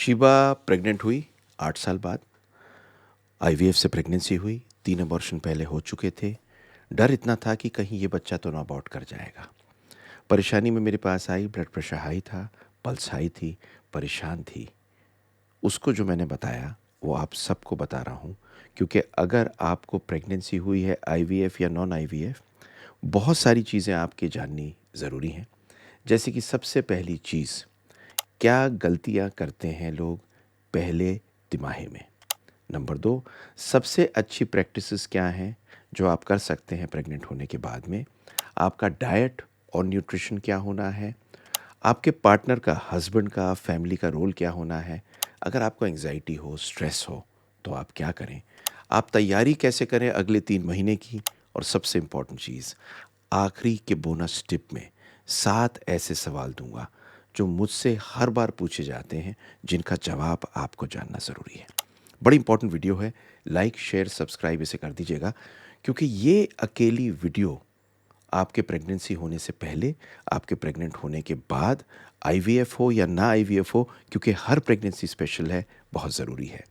Shiba pregnant हुई 8 साल बाद। आईवीएफ से प्रेगनेंसी हुई। 3 अबॉर्शन पहले हो चुके थे। डर इतना था कि कहीं ये बच्चा तो ना अबॉर्ट कर जाएगा। परेशानी में मेरे पास आई। ब्लड प्रेशर हाई था, पल्स हाई थी, परेशान थी। उसको जो मैंने बताया वो आप सबको बता रहा हूँ, क्योंकि अगर आपको प्रेगनेंसी हुई है आईवीएफ या नॉन आईवीएफ, बहुत सारी चीज़ें आपकी जाननी ज़रूरी हैं। जैसे कि सबसे पहली चीज़, क्या गलतियाँ करते हैं लोग पहले तिमाही में। नंबर 2, सबसे अच्छी प्रैक्टिसेस क्या हैं जो आप कर सकते हैं प्रेग्नेंट होने के बाद में। आपका डाइट और न्यूट्रिशन क्या होना है। आपके पार्टनर का, हस्बैंड का, फैमिली का रोल क्या होना है। अगर आपको एंजाइटी हो, स्ट्रेस हो, तो आप क्या करें। आप तैयारी कैसे करें अगले 3 महीने की। और सबसे इम्पॉर्टेंट चीज़, आखिरी के बोनस टिप में 7 ऐसे सवाल दूंगा जो मुझसे हर बार पूछे जाते हैं, जिनका जवाब आपको जानना ज़रूरी है। बड़ी इंपॉर्टेंट वीडियो है। लाइक, शेयर, सब्सक्राइब इसे कर दीजिएगा, क्योंकि ये अकेली वीडियो आपके प्रेगनेंसी होने से पहले, आपके प्रेग्नेंट होने के बाद, आईवीएफ हो या ना आईवीएफ हो, क्योंकि हर प्रेगनेंसी स्पेशल है, बहुत ज़रूरी है।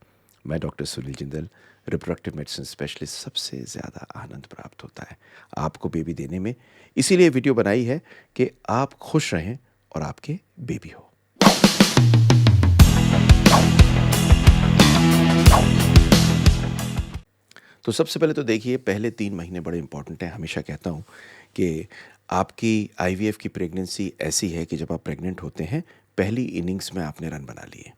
मैं doctor Sunil Jindal, reproductive medicine specialist. सबसे ज़्यादा आनंद प्राप्त होता है आपको बेबी देने में। इसीलिए वीडियो बनाई है कि आप खुश रहें और आपके बेबी हो। तो सबसे पहले तो देखिए, पहले 3 महीने बड़े इंपॉर्टेंट हैं। हमेशा कहता हूँ कि आपकी आईवीएफ की प्रेगनेंसी ऐसी है कि जब आप प्रेग्नेंट होते हैं, पहली इनिंग्स में आपने रन बना लिए,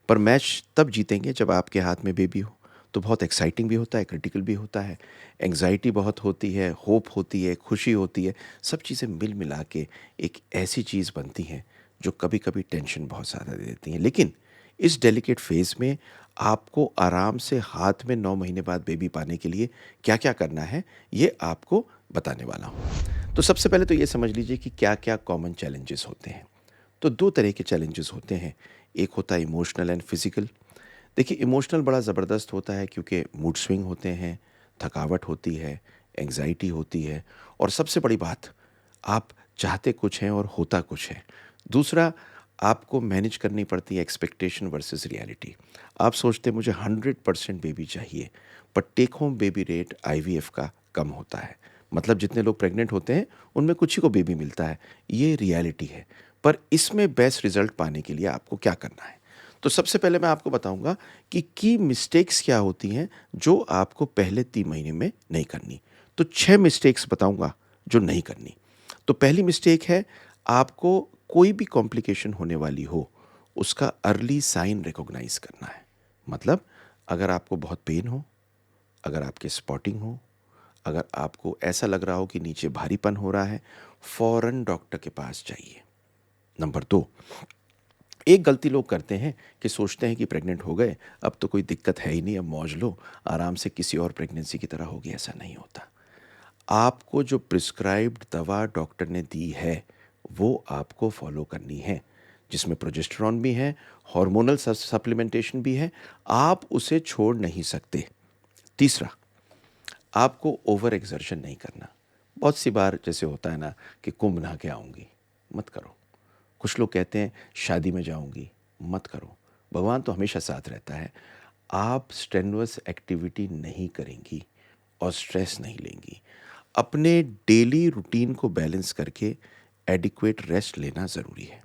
पर मैच तब जीतेंगे जब आपके हाथ में बेबी हो। तो बहुत एक्साइटिंग भी होता है, क्रिटिकल भी होता है, एंग्जाइटी बहुत होती है, होप होती है, खुशी होती है। सब चीज़ें मिल मिला के एक ऐसी चीज़ बनती हैं जो कभी कभी टेंशन बहुत ज़्यादा दे देती हैं। लेकिन इस डेलिकेट फेज़ में आपको आराम से हाथ में 9 महीने बाद बेबी पाने के लिए क्या क्या करना है, ये आपको बताने वाला हूँ। तो सबसे पहले तो ये समझ लीजिए कि क्या क्या कॉमन चैलेंजेस होते हैं। तो 2 तरह के चैलेंजेस होते हैं। एक होता है इमोशनल एंड फिजिकल। देखिए, इमोशनल बड़ा ज़बरदस्त होता है, क्योंकि मूड स्विंग होते हैं, थकावट होती है, एंग्जाइटी होती है, और सबसे बड़ी बात, आप चाहते कुछ हैं और होता कुछ है। दूसरा, आपको मैनेज करनी पड़ती है एक्सपेक्टेशन वर्सेस रियलिटी। आप सोचते हैं मुझे 100% बेबी चाहिए, पर take home baby rate IVF का कम होता है। मतलब जितने लोग प्रेग्नेंट होते हैं उनमें कुछ ही को बेबी मिलता है। ये रियलिटी है। पर इसमें बेस्ट रिजल्ट पाने के लिए आपको क्या करना है। तो सबसे पहले मैं आपको बताऊंगा कि की मिस्टेक्स क्या होती हैं जो आपको पहले 3 महीने में नहीं करनी। तो 6 मिस्टेक्स बताऊंगा जो नहीं करनी। तो पहली मिस्टेक है, आपको कोई भी कॉम्प्लिकेशन होने वाली हो, उसका अर्ली साइन रिकॉग्नाइज करना है। मतलब, अगर आपको बहुत पेन हो, अगर आपके स्पॉटिंग हो, अगर आपको ऐसा लग रहा हो कि नीचे भारीपन हो रहा है, फौरन डॉक्टर के पास जाइए। नंबर 2, एक गलती लोग करते हैं कि सोचते हैं कि प्रेग्नेंट हो गए, अब तो कोई दिक्कत है ही नहीं, अब मौज लो, आराम से किसी और प्रेगनेंसी की तरह होगी। ऐसा नहीं होता। आपको जो प्रिस्क्राइब्ड दवा डॉक्टर ने दी है, वो आपको फॉलो करनी है, जिसमें प्रोजेस्टेरॉन भी है, हार्मोनल सप्लीमेंटेशन भी है। आप उसे छोड़ नहीं सकते। तीसरा, आपको ओवर एक्सर्शन नहीं करना। बहुत सी बार जैसे होता है ना कि कुंभ नहा के आऊँगी, मत करो। कुछ लोग कहते हैं शादी में जाऊंगी, मत करो। भगवान तो हमेशा साथ रहता है। आप स्ट्रेनुअस एक्टिविटी नहीं करेंगी और स्ट्रेस नहीं लेंगी। अपने डेली रूटीन को बैलेंस करके एडिक्वेट रेस्ट लेना ज़रूरी है।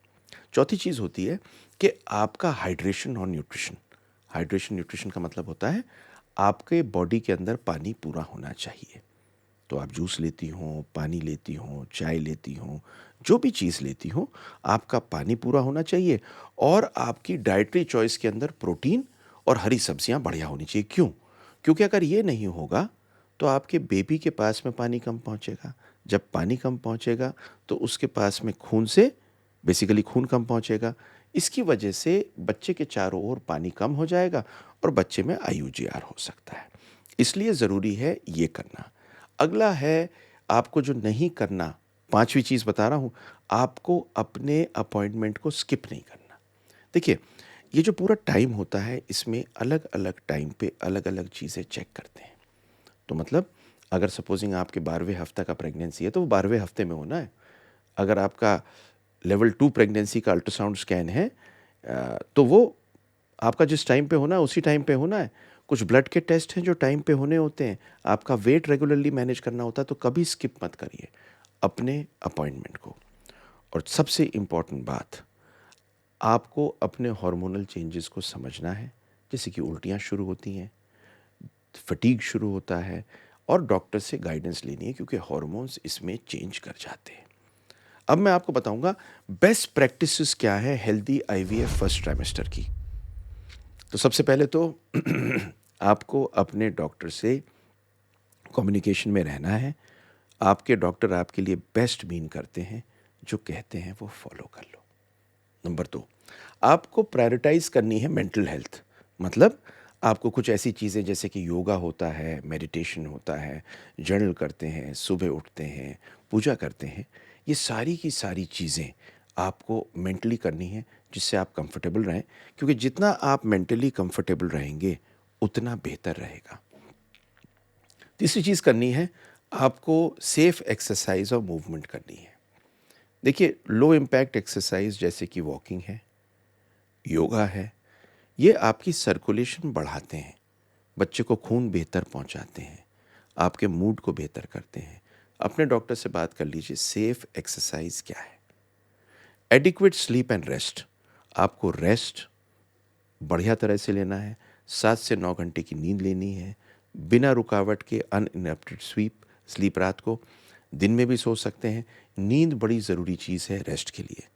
चौथी चीज़ होती है कि आपका हाइड्रेशन और न्यूट्रिशन। हाइड्रेशन न्यूट्रिशन का मतलब होता है आपके बॉडी के अंदर पानी पूरा होना चाहिए। तो आप जूस लेती हों, पानी लेती हों, चाय लेती हों, जो भी चीज़ लेती हों, आपका पानी पूरा होना चाहिए। और आपकी डाइटरी चॉइस के अंदर प्रोटीन और हरी सब्जियां बढ़िया होनी चाहिए। क्यों? क्योंकि अगर ये नहीं होगा तो आपके बेबी के पास में पानी कम पहुंचेगा। जब पानी कम पहुंचेगा तो उसके पास में खून से, बेसिकली खून कम पहुंचेगा। इसकी वजह से बच्चे के चारों ओर पानी कम हो जाएगा और बच्चे में आईयूजीआर हो सकता है। इसलिए ज़रूरी है ये करना। अगला है, आपको जो नहीं करना, 5वीं चीज़ बता रहा हूँ, आपको अपने अपॉइंटमेंट को स्किप नहीं करना। देखिए, ये जो पूरा टाइम होता है, इसमें अलग-अलग टाइम पे अलग-अलग चीज़ें चेक करते हैं। तो मतलब, अगर सपोज़िंग आपके 12वें हफ्ते का प्रेगनेंसी है, तो वो 12वें हफ्ते में होना है। अगर आपका लेवल 2 प्रेगनेंसी का अल्ट्रासाउंड स्कैन है, तो वो आपका जिस टाइम पे होना है उसी टाइम पे होना है। कुछ ब्लड के टेस्ट हैं जो टाइम पे होने होते हैं। आपका वेट रेगुलरली मैनेज करना होता है, तो कभी स्किप मत करिए अपने अपॉइंटमेंट को। और सबसे इम्पॉर्टेंट बात, आपको अपने हार्मोनल चेंजेस को समझना है, जैसे कि उल्टियाँ शुरू होती हैं, फटीग शुरू होता है, और डॉक्टर से गाइडेंस लेनी है क्योंकि हार्मोन्स इसमें चेंज कर जाते हैं। अब मैं आपको बताऊंगा बेस्ट प्रैक्टिसेस क्या है हेल्दी आईवीएफ फर्स्ट ट्राइमेस्टर की। तो सबसे पहले तो आपको अपने डॉक्टर से कम्युनिकेशन में रहना है। आपके डॉक्टर आपके लिए बेस्ट मीन करते हैं, जो कहते हैं वो फॉलो कर लो। नंबर 2, आपको प्रायोरिटाइज करनी है मेंटल हेल्थ। मतलब आपको कुछ ऐसी चीज़ें जैसे कि योगा होता है, मेडिटेशन होता है, जर्नल करते हैं, सुबह उठते हैं, पूजा करते हैं, ये सारी की सारी चीज़ें आपको मेंटली करनी है, जिससे आप कंफर्टेबल रहें, क्योंकि जितना आप मेंटली कंफर्टेबल रहेंगे उतना बेहतर रहेगा। तीसरी चीज़ करनी है, आपको सेफ एक्सरसाइज और मूवमेंट करनी है। देखिए, लो इम्पैक्ट एक्सरसाइज जैसे कि वॉकिंग है, योगा है, ये आपकी सर्कुलेशन बढ़ाते हैं, बच्चे को खून बेहतर पहुंचाते हैं, आपके मूड को बेहतर करते हैं। अपने डॉक्टर से बात कर लीजिए सेफ एक्सरसाइज क्या है। एडिक्वेट स्लीप एंड रेस्ट, आपको रेस्ट बढ़िया तरह से लेना है। 7 से 9 घंटे की नींद लेनी है, बिना रुकावट के अनइंटरप्टेड स्लीप रात को। दिन में भी सो सकते हैं। नींद बड़ी ज़रूरी चीज़ है रेस्ट के लिए।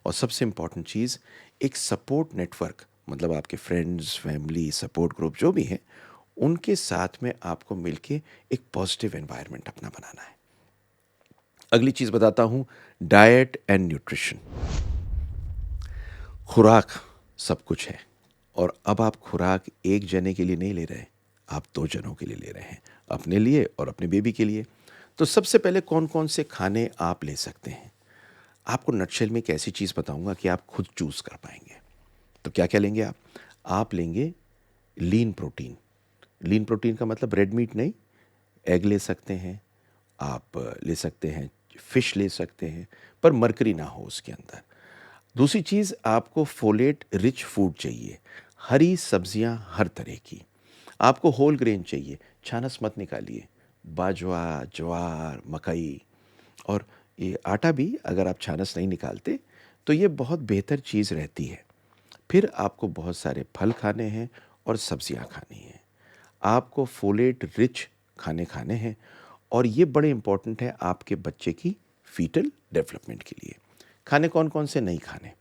और सबसे इम्पॉर्टेंट चीज़, एक सपोर्ट नेटवर्क, मतलब आपके फ्रेंड्स, फैमिली, सपोर्ट ग्रुप जो भी हैं, उनके साथ में आपको मिलके एक पॉजिटिव एनवायरनमेंट अपना बनाना है। अगली चीज़ बताता हूँ, डाइट एंड न्यूट्रिशन। खुराक सब कुछ है, और अब आप खुराक एक जने के लिए नहीं ले रहे, आप 2 जनों के लिए ले रहे हैं, अपने लिए और अपने बेबी के लिए। तो सबसे पहले कौन-कौन से खाने आप ले सकते हैं? आपको नटशेल में एक ऐसी चीज़ बताऊँगा कि आप खुद चूज़ कर पाएँगे। तो क्या-क्या लेंगे आप? आप लेंगे लीन प्रोटीन। लीन प्रोटीन का मतलब रेड मीट नहीं, एग ले सकते हैं, आप ले सकते हैं, फिश ले सकते हैं, पर मरकरी ना हो उसके अंदर। दूसरी चीज़, आपको फोलेट रिच फूड चाहिए, हरी सब्जियां हर तरह की। आपको होल ग्रेन चाहिए, छानस मत निकालिए, बाजवा, ज्वार, मकई, और ये आटा भी अगर आप छानस नहीं निकालते तो ये बहुत बेहतर चीज़ रहती है। फिर आपको बहुत सारे फल खाने हैं और सब्जियां खानी हैं। आपको फोलेट रिच खाने खाने हैं, और ये बड़े इंपॉर्टेंट है आपके बच्चे की फीटल डेवलपमेंट के लिए। खाने कौन कौन से नहीं खाने,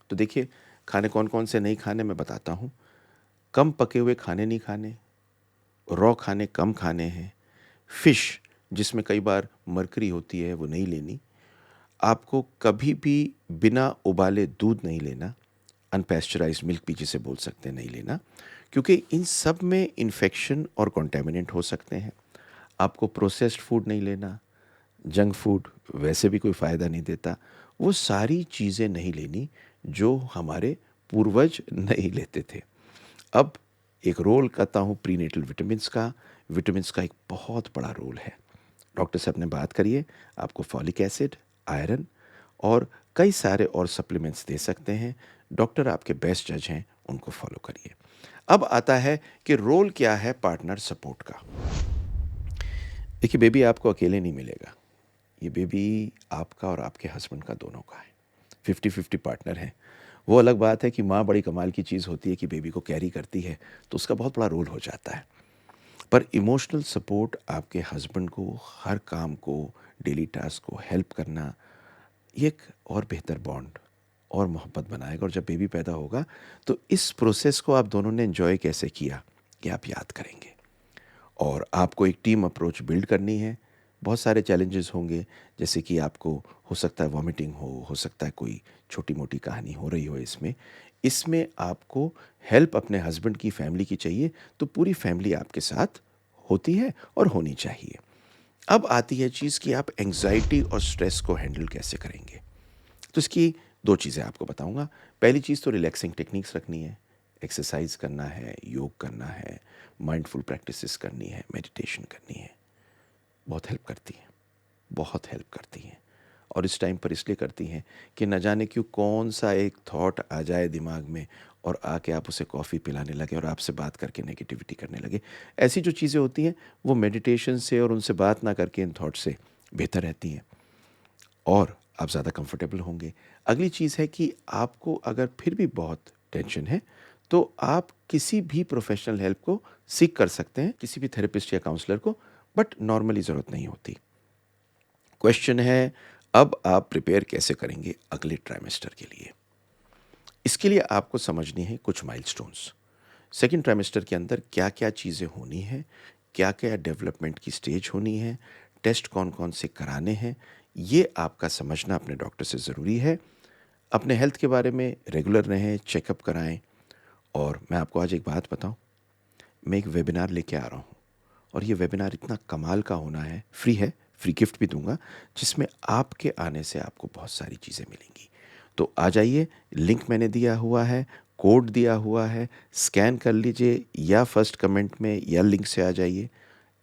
तो देखिए, खाने कौन कौन से नहीं खाने मैं बताता हूँ। कम पके हुए खाने नहीं खाने, रॉ खाने कम खाने हैं, फिश जिसमें कई बार मरकरी होती है वो नहीं लेनी। आपको कभी भी बिना उबाले दूध नहीं लेना, अनपेस्चराइज्ड मिल्क भी जिसे बोल सकते हैं नहीं लेना, क्योंकि इन सब में इन्फेक्शन और कॉन्टेमिनेंट हो सकते हैं। आपको प्रोसेस्ड फूड नहीं लेना, जंक फूड वैसे भी कोई फ़ायदा नहीं देता। वो सारी चीज़ें नहीं लेनी जो हमारे पूर्वज नहीं लेते थे। अब एक रोल करता हूँ प्रीनेटल विटामिन्स का। विटामिन्स का एक बहुत बड़ा रोल है। डॉक्टर से अपने बात करिए, आपको फॉलिक एसिड, आयरन और कई सारे और सप्लीमेंट्स दे सकते हैं। डॉक्टर आपके बेस्ट जज हैं, उनको फॉलो करिए। अब आता है कि रोल क्या है पार्टनर सपोर्ट का। देखिए, बेबी आपको अकेले नहीं मिलेगा। ये बेबी आपका और आपके हस्बैंड का दोनों का है। 50-50 पार्टनर हैं। वो अलग बात है कि माँ बड़ी कमाल की चीज़ होती है कि बेबी को कैरी करती है, तो उसका बहुत बड़ा रोल हो जाता है। पर इमोशनल सपोर्ट आपके हस्बैंड को हर काम को, डेली टास्क को हेल्प करना, ये एक और बेहतर बॉन्ड और मोहब्बत बनाएगा। और जब बेबी पैदा होगा तो इस प्रोसेस को आप दोनों ने एंजॉय कैसे किया, ये आप याद करेंगे। और आपको एक टीम अप्रोच बिल्ड करनी है। बहुत सारे चैलेंजेस होंगे, जैसे कि आपको हो सकता है वॉमिटिंग हो सकता है कोई छोटी-मोटी कहानी हो रही हो इसमें। इसमें आपको हेल्प अपने हस्बैंड की फैमिली की चाहिए, तो पूरी फैमिली आपके साथ होती है और होनी चाहिए। अब आती है चीज़ कि आप एंग्ज़ायटी और स्ट्रेस को हैंडल कैसे करेंगे। तो इसकी 2 चीज़ें आपको बताऊँगा। पहली चीज़ तो रिलैक्सिंग टेक्निक्स रखनी है, एक्सरसाइज़ करना है, योग करना है, माइंडफुल प्रैक्टिसेस करनी है, मेडिटेशन करनी है। बहुत हेल्प करती हैं, बहुत हेल्प करती हैं। और इस टाइम पर इसलिए करती हैं कि न जाने क्यों कौन-सा एक थॉट आ जाए दिमाग में और आके आप उसे कॉफ़ी पिलाने लगे और आपसे बात करके नेगेटिविटी करने लगे। ऐसी जो चीज़ें होती हैं वो मेडिटेशन से और उनसे बात ना करके इन थॉट से बेहतर रहती हैं और आप ज़्यादा कंफर्टेबल होंगे। अगली चीज़ है कि आपको अगर फिर भी बहुत टेंशन है, तो आप किसी भी प्रोफ़ेशनल हेल्प को सीक कर सकते हैं, किसी भी थेरेपिस्ट या काउंसलर को, बट नॉर्मली ज़रूरत नहीं होती। क्वेश्चन है, अब आप प्रिपेयर कैसे करेंगे अगले ट्राइमेस्टर के लिए? इसके लिए आपको समझनी है कुछ माइलस्टोन्स। सेकंड ट्राइमेस्टर के अंदर क्या-क्या चीज़ें होनी हैं, क्या-क्या डेवलपमेंट की स्टेज होनी है, टेस्ट कौन-कौन से कराने हैं, ये आपका समझना अपने डॉक्टर से ज़रूरी है। अपने हेल्थ के बारे में रेगुलर रहें, चेकअप कराएँ और मैं आपको आज एक बात बताऊँ, मैं एक वेबिनार लेके आ रहा हूँ और ये वेबिनार इतना कमाल का होना है, फ्री गिफ्ट भी दूँगा, जिसमें आपके आने से आपको बहुत सारी चीज़ें मिलेंगी। तो आ जाइए, लिंक मैंने दिया हुआ है, कोड दिया हुआ है, स्कैन कर लीजिए या फर्स्ट कमेंट में या लिंक से आ जाइए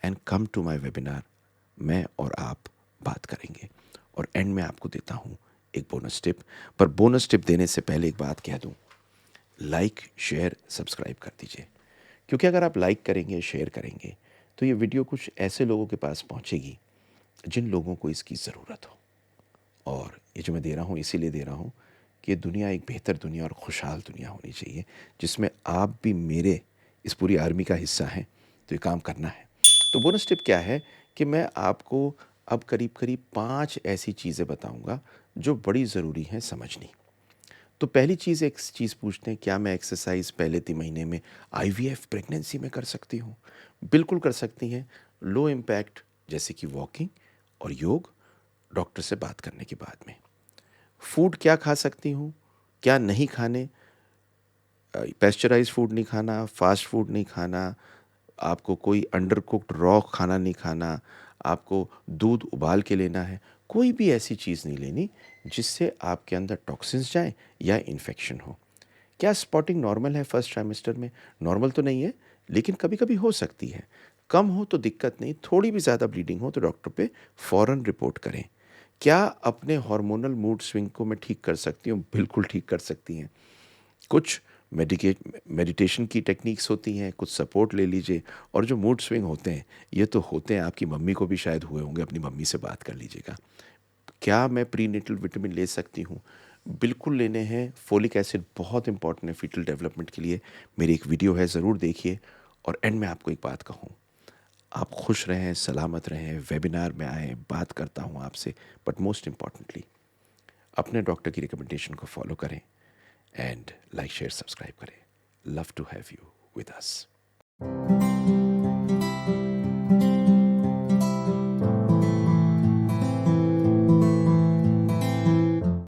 and come to my webinar. मैं और आप बात करेंगे और एंड में आपको देता हूँ एक बोनस टिप। पर बोनस टिप देने से पहले एक बात कह दूँ, लाइक, शेयर, सब्सक्राइब कर दीजिए। क्योंकि अगर आप लाइक करेंगे, शेयर करेंगे, तो ये वीडियो कुछ ऐसे लोगों के पास पहुँचेगी, जिन लोगों को इसकी ज़रूरत हो। और ये जो मैं दे रहा हूँ, इसीलिए दे रहा हूँ कि ये दुनिया एक बेहतर दुनिया और खुशहाल दुनिया होनी चाहिए, जिसमें आप भी मेरे इस पूरी आर्मी का हिस्सा हैं, तो ये काम करना है। तो बोनस टिप क्या है कि मैं आपको अब करीब-करीब 5 ऐसी चीज़ें बताऊँगा, जो बड़ी ज़रूरी हैं समझनी। तो पहली चीज़, एक चीज़ पूछते हैं, क्या मैं एक्सरसाइज़ पहले 3 महीने में आईवीएफ प्रेगनेंसी में कर सकती हूँ? बिल्कुल कर सकती हैं। लो इम्पैक्ट जैसे कि वॉकिंग और योग, डॉक्टर से बात करने के बाद में। फूड क्या खा सकती हूँ, क्या नहीं खाने, पेस्चराइज़्ड फूड नहीं खाना, फ़ास्ट फूड नहीं खाना, आपको कोई अंडर कुक्ड रॉ खाना नहीं खाना, आपको दूध उबाल के लेना है। कोई भी ऐसी चीज़ नहीं लेनी जिससे आपके अंदर टॉक्सिन्स जाएँ या इन्फेक्शन हो। क्या स्पॉटिंग नॉर्मल है फर्स्ट ट्राइमेस्टर में? नॉर्मल तो नहीं है, लेकिन कभी-कभी हो सकती है। कम हो तो दिक्कत नहीं, थोड़ी भी ज़्यादा ब्लीडिंग हो तो डॉक्टर पे फ़ौरन रिपोर्ट करें। क्या अपने हार्मोनल मूड स्विंग को मैं ठीक कर सकती हूँ? बिल्कुल ठीक कर सकती हैं। कुछ मेडिटेशन की टेक्निक्स होती हैं, कुछ सपोर्ट ले लीजिए और जो मूड स्विंग होते हैं, ये तो होते हैं, आपकी मम्मी को भी शायद हुए होंगे, अपनी मम्मी से बात कर लीजिएगा। क्या मैं प्रीनेटल विटामिन ले सकती हूँ? बिल्कुल लेने हैं। फोलिक एसिड बहुत इम्पोर्टेंट है फीटल डेवलपमेंट के लिए। मेरी एक वीडियो है, ज़रूर देखिए। और एंड में आपको एक बात कहूँ, आप खुश रहें, सलामत रहें, वेबिनार में आएँ, बात करता हूँ आपसे, बट मोस्ट इम्पॉर्टेंटली अपने डॉक्टर की रिकमेंडेशन को फॉलो करें एंड लाइक, शेयर, सब्सक्राइब करें। Love to have you with us.